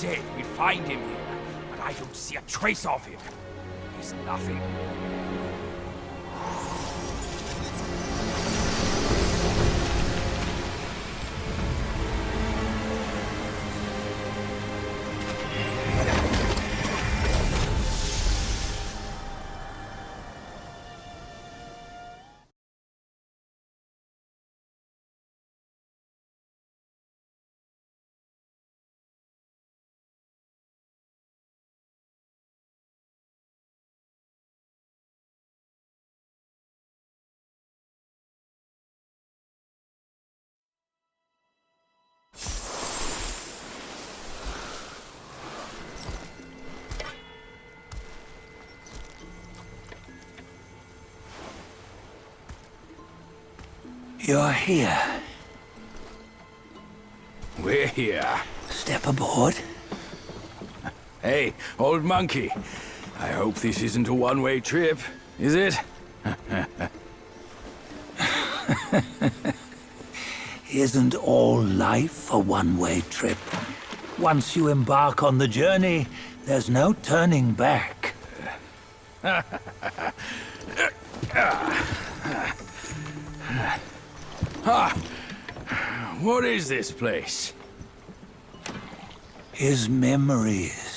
said we'd find him here, but I don't see a trace of him. He's nothing. You're here. We're here. Step aboard. Hey, old monkey. I hope this isn't a one-way trip, is it? Isn't all life a one-way trip? Once you embark on the journey, there's no turning back. What is this place? His memories.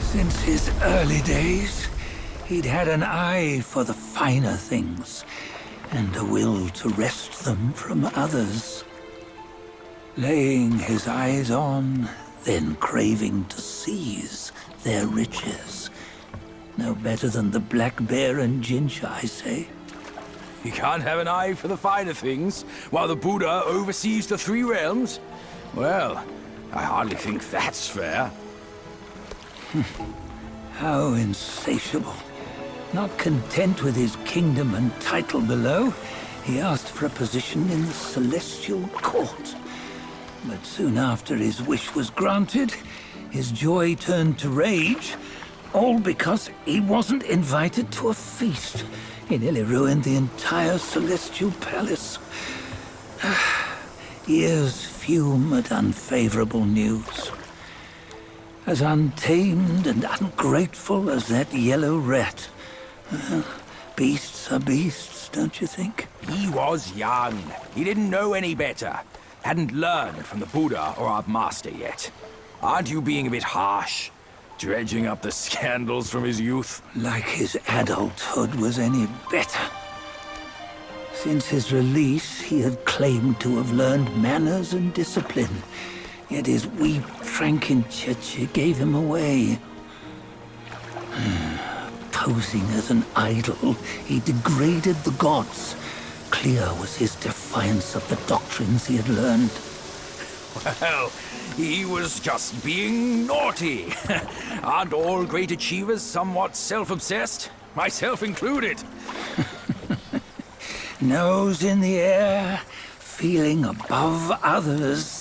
Since his early days, he'd had an eye for the finer things, and a will to wrest them from others. Laying his eyes on, then craving to seize their riches. No better than the black bear and Jinch, I say. You can't have an eye for the finer things, while the Buddha oversees the three realms? Well, I hardly think that's fair. How insatiable. Not content with his kingdom and title below, he asked for a position in the celestial court. But soon after his wish was granted, his joy turned to rage, all because he wasn't invited to a feast. He nearly ruined the entire celestial palace. Ears fume at unfavorable news. As untamed and ungrateful as that yellow rat. Beasts are beasts, don't you think? He was young. He didn't know any better. Hadn't learned from the Buddha or our master yet. Aren't you being a bit harsh? Dredging up the scandals from his youth? Like his adulthood was any better. Since his release, he had claimed to have learned manners and discipline. Yet his weak Frankenchurch gave him away. Posing as an idol, he degraded the gods. Clear was his defiance of the doctrines he had learned. Well, he was just being naughty. Aren't all great achievers somewhat self-obsessed? Myself included. Nose in the air, feeling above others.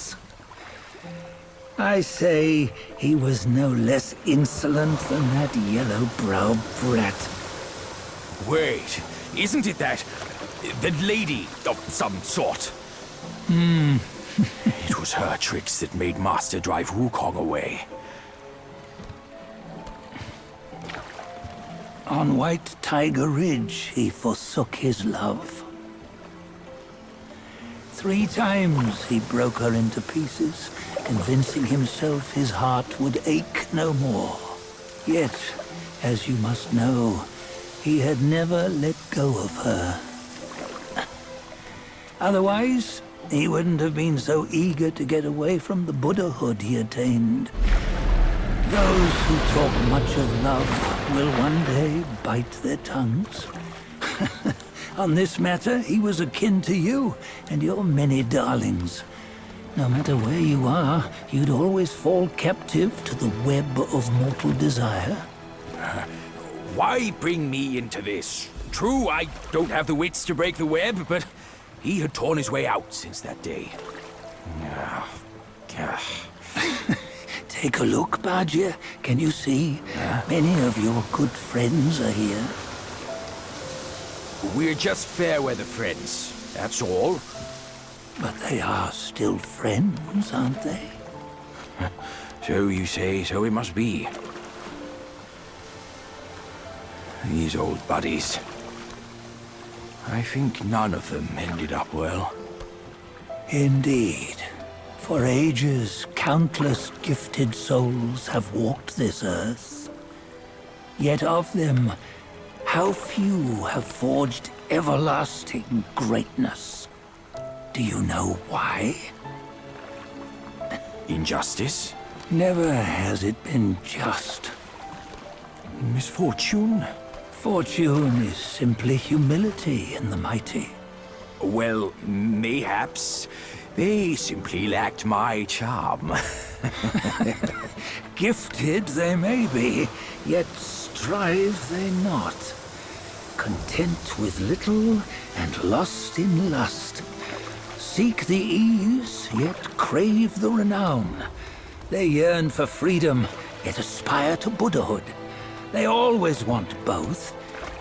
I say he was no less insolent than that yellow-browed brat. Wait, isn't it that lady of some sort? It was her tricks that made Master drive Wukong away. On White Tiger Ridge, he forsook his love. 3 times he broke her into pieces, convincing himself his heart would ache no more. Yet, as you must know, he had never let go of her. Otherwise, he wouldn't have been so eager to get away from the Buddhahood he attained. Those who talk much of love will one day bite their tongues. On this matter, he was akin to you and your many darlings. No matter where you are, you'd always fall captive to the web of mortal desire. Why bring me into this? True, I don't have the wits to break the web, but he had torn his way out since that day. Ah, ah. Take a look, Badger. Can you see? Many of your good friends are here. We're just fair weather friends, that's all. But they are still friends, aren't they? So you say, so it must be. These old buddies. I think none of them ended up well. Indeed. For ages, countless gifted souls have walked this earth. Yet of them, how few have forged everlasting greatness? Do you know why? Injustice? Never has it been just. Misfortune? Fortune is simply humility in the mighty. Well, mayhaps. They simply lacked my charm. Gifted they may be, yet strive they not. Content with little and lost in lust. Seek the ease, yet crave the renown. They yearn for freedom, yet aspire to Buddhahood. They always want both,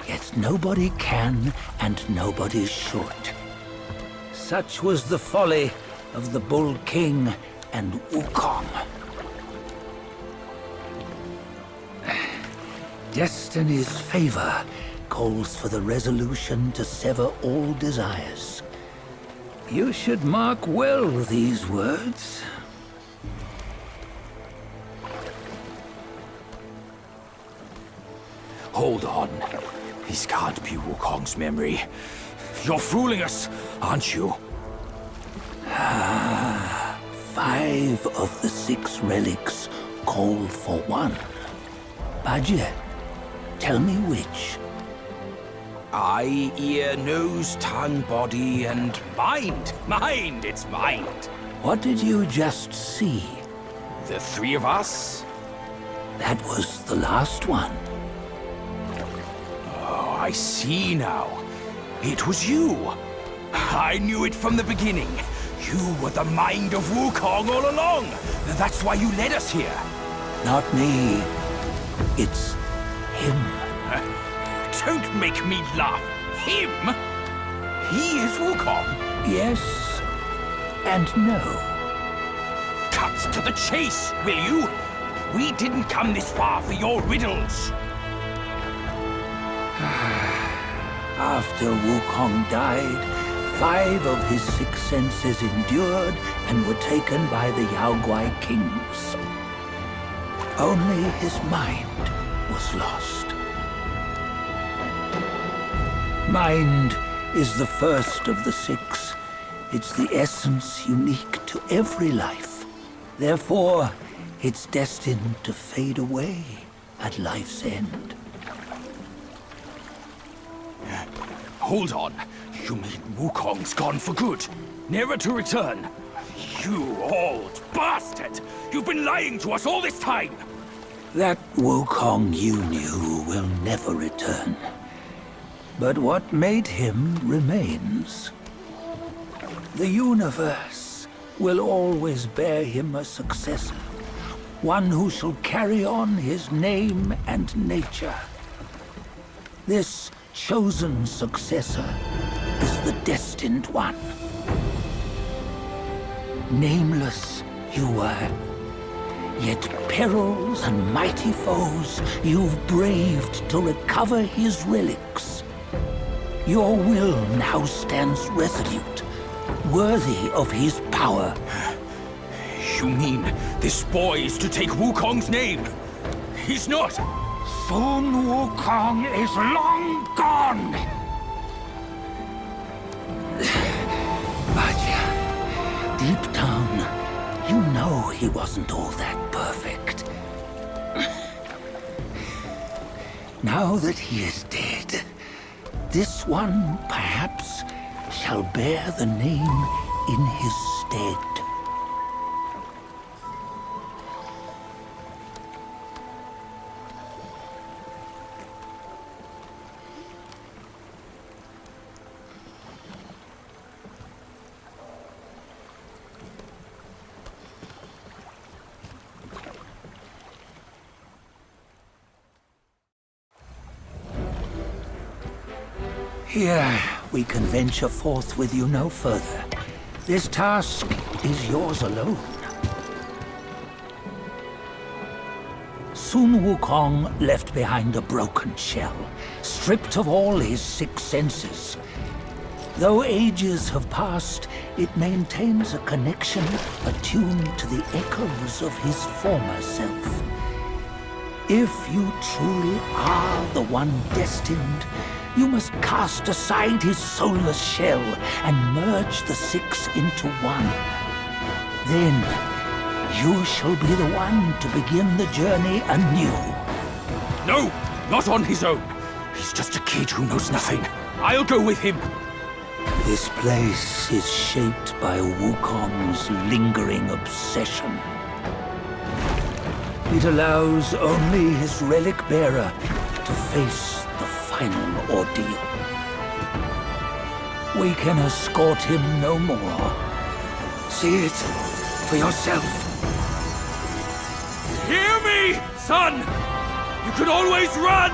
yet nobody can and nobody should. Such was the folly of the Bull King and Wukong. Destiny's favor calls for the resolution to sever all desires. You should mark well these words. Hold on. This can't be Wukong's memory. You're fooling us, aren't you? 5 of the 6 relics call for one. Badger, tell me which. Eye, ear, nose, tongue, body, and mind. Mind, it's mind. What did you just see? The 3 of us? That was the last one. Oh, I see now. It was you. I knew it from the beginning. You were the mind of Wukong all along. That's why you led us here. Not me. It's him. Don't make me laugh. Him? He is Wukong. Yes and no. Cut to the chase, will you? We didn't come this far for your riddles. After Wukong died, 5 of his 6 senses endured and were taken by the Yaoguai kings. Only his mind was lost. Mind is the first of the 6. It's the essence unique to every life. Therefore, it's destined to fade away at life's end. Hold on. You mean Wukong's gone for good? Never to return? You old bastard! You've been lying to us all this time! That Wukong you knew will never return. But what made him remains. The universe will always bear him a successor. One who shall carry on his name and nature. This chosen successor is the destined one. Nameless you were, yet perils and mighty foes you've braved to recover his relics. Your will now stands resolute, worthy of his power. You mean this boy is to take Wukong's name? He's not! Sun Wukong is long gone! Badger, deep down, you know he wasn't all that perfect. Now that he is dead, this one, perhaps, shall bear the name in his stead. Here, we can venture forth with you no further. This task is yours alone. Sun Wukong left behind a broken shell, stripped of all his 6 senses. Though ages have passed, it maintains a connection attuned to the echoes of his former self. If you truly are the one destined, you must cast aside his soulless shell and merge the 6 into one. Then, you shall be the one to begin the journey anew. No, not on his own. He's just a kid who knows nothing. I'll go with him. This place is shaped by Wukong's lingering obsession. It allows only his relic bearer to face the final ordeal. We can escort him no more. See it for yourself. Hear me, son! You can always run!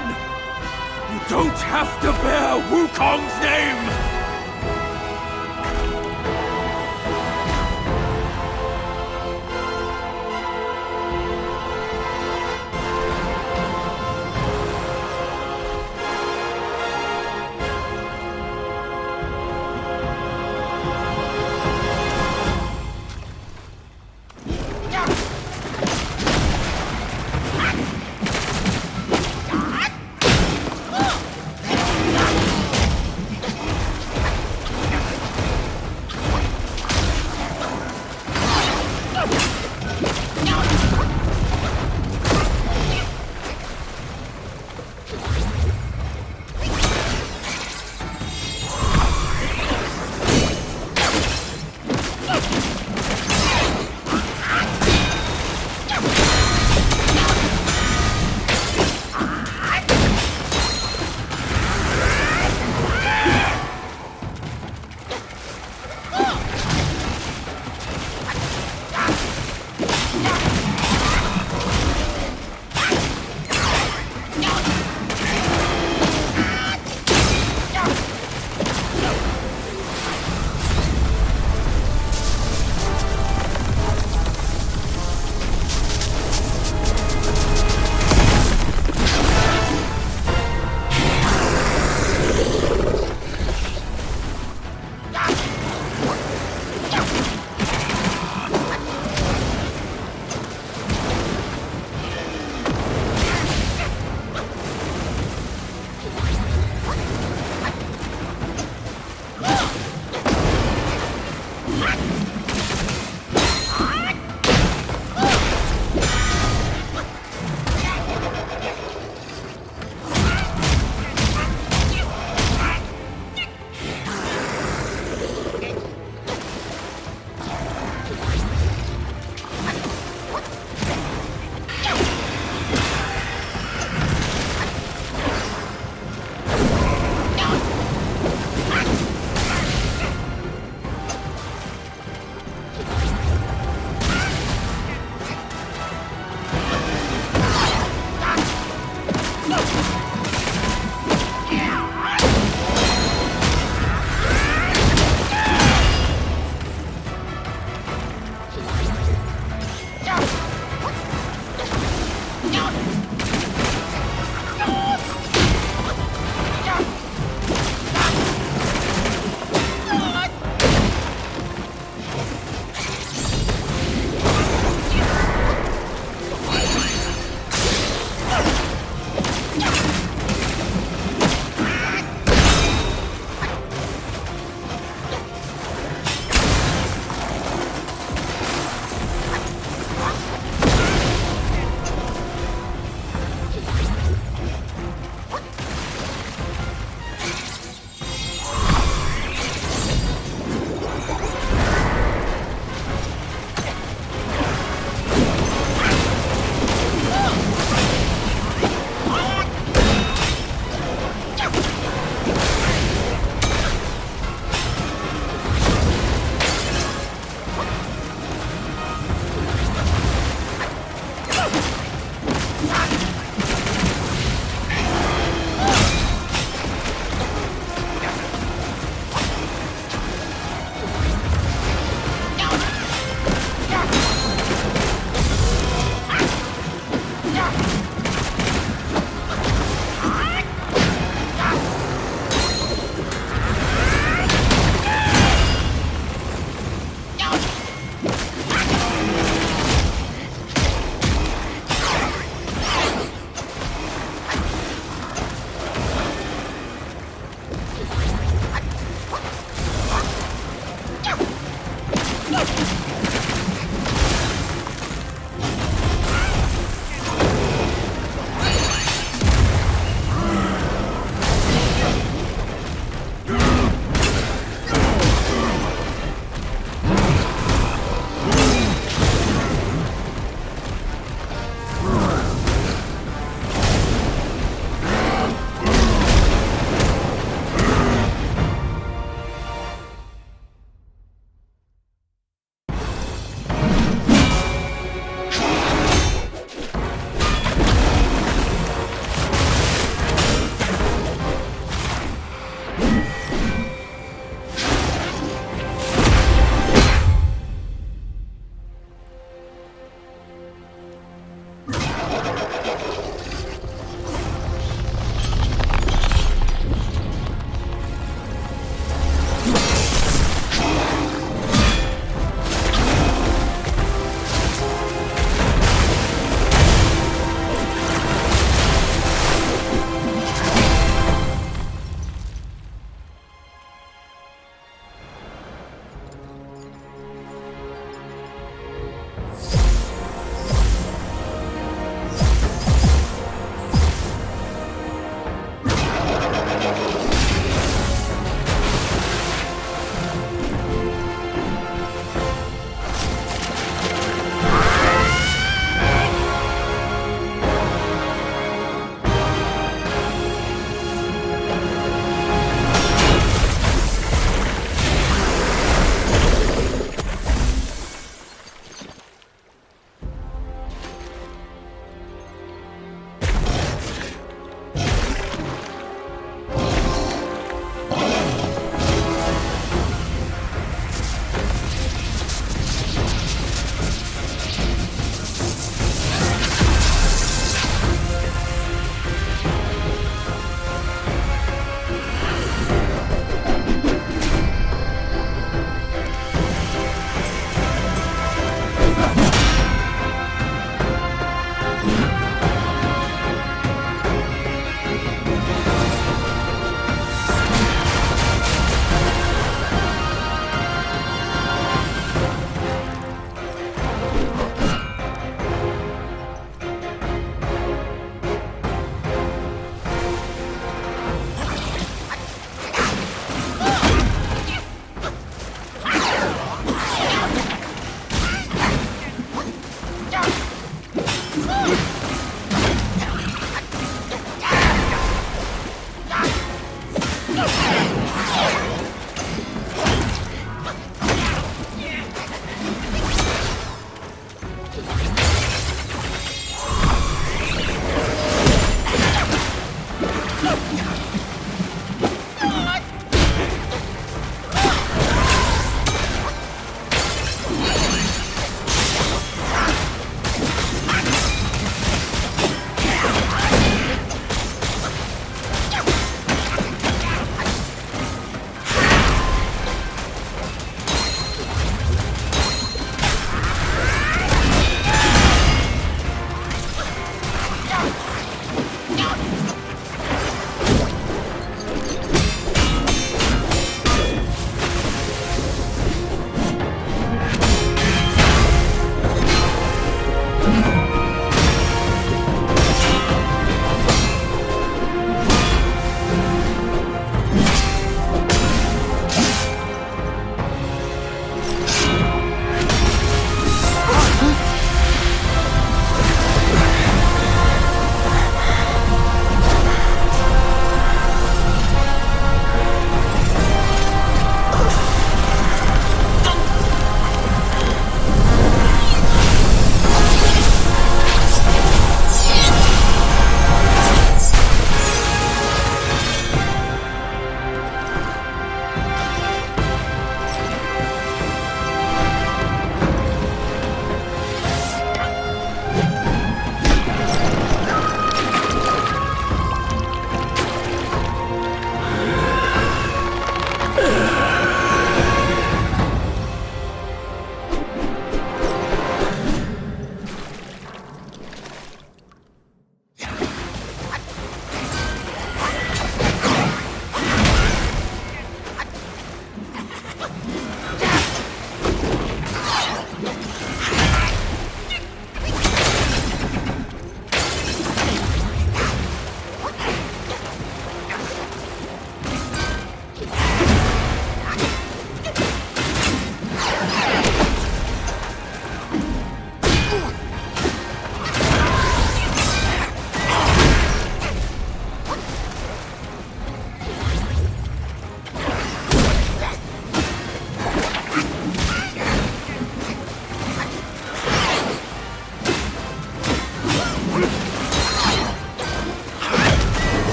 You don't have to bear Wukong's name!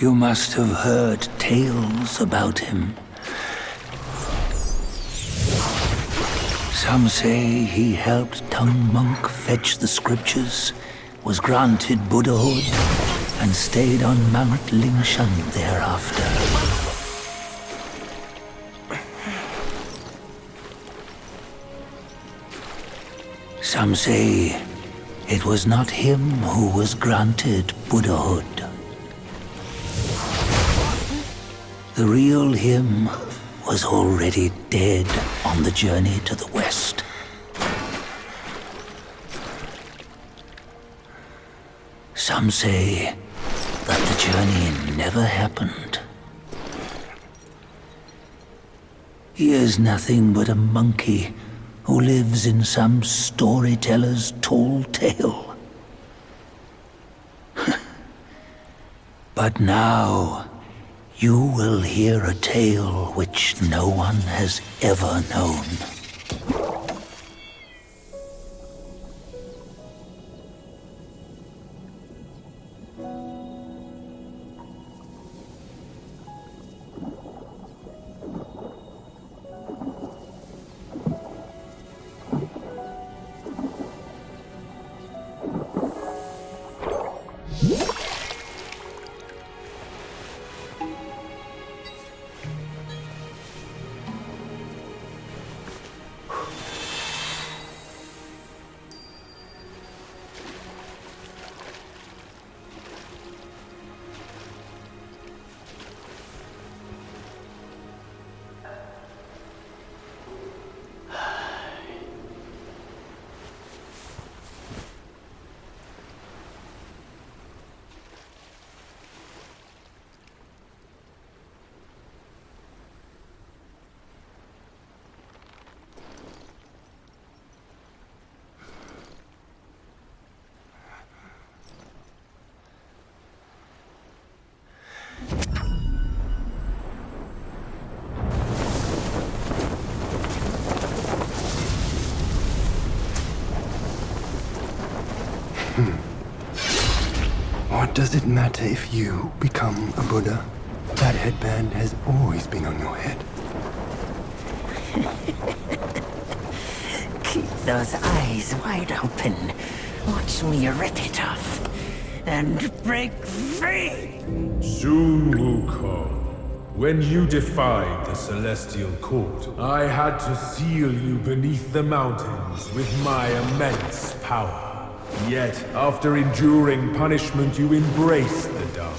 You must have heard tales about him. Some say he helped Tung Monk fetch the scriptures, was granted Buddhahood, and stayed on Mount Lingshan thereafter. Some say it was not him who was granted Buddhahood. The real him was already dead on the journey to the west. Some say that the journey never happened. He is nothing but a monkey who lives in some storyteller's tall tale. But now, you will hear a tale which no one has ever known. What does it matter if you become a Buddha? That headband has always been on your head. Keep those eyes wide open. Watch me rip it off. And break free! Soon, Wukong. When you defied the Celestial Court, I had to seal you beneath the mountains with my immense power. Yet, after enduring punishment, you embraced the dark,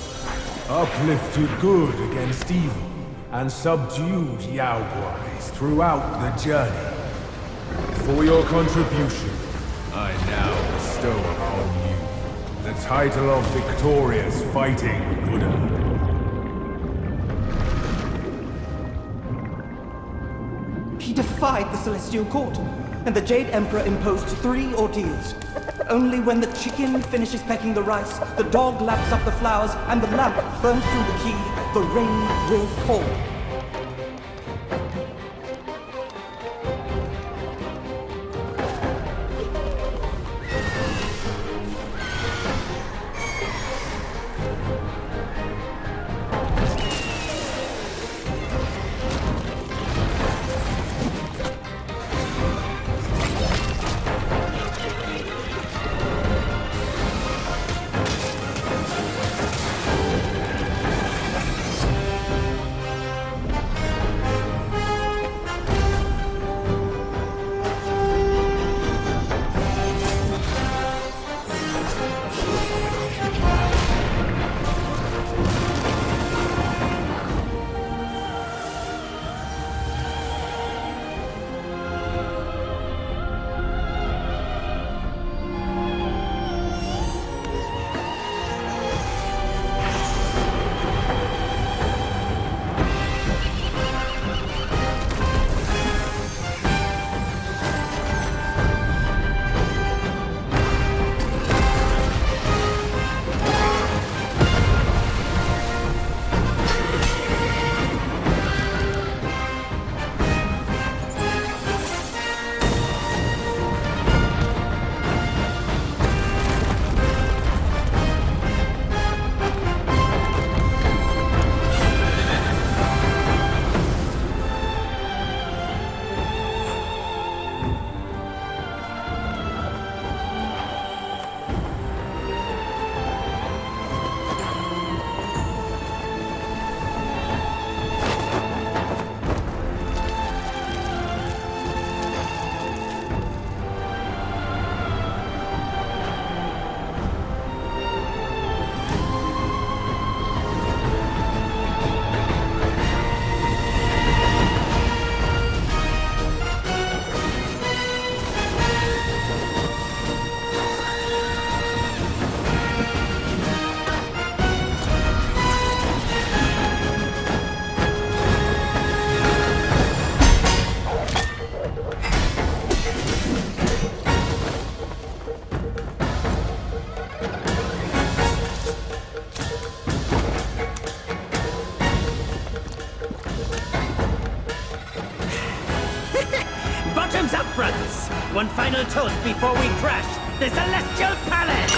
uplifted good against evil, and subdued Yaoguais throughout the journey. For your contribution, I now bestow upon you the title of Victorious Fighting Buddha. He defied the Celestial Court, and the Jade Emperor imposed 3 ordeals. Only when the chicken finishes pecking the rice, the dog laps up the flowers, and the lamp burns through the key, the rain will fall. One final toast before we crash the Celestial Palace!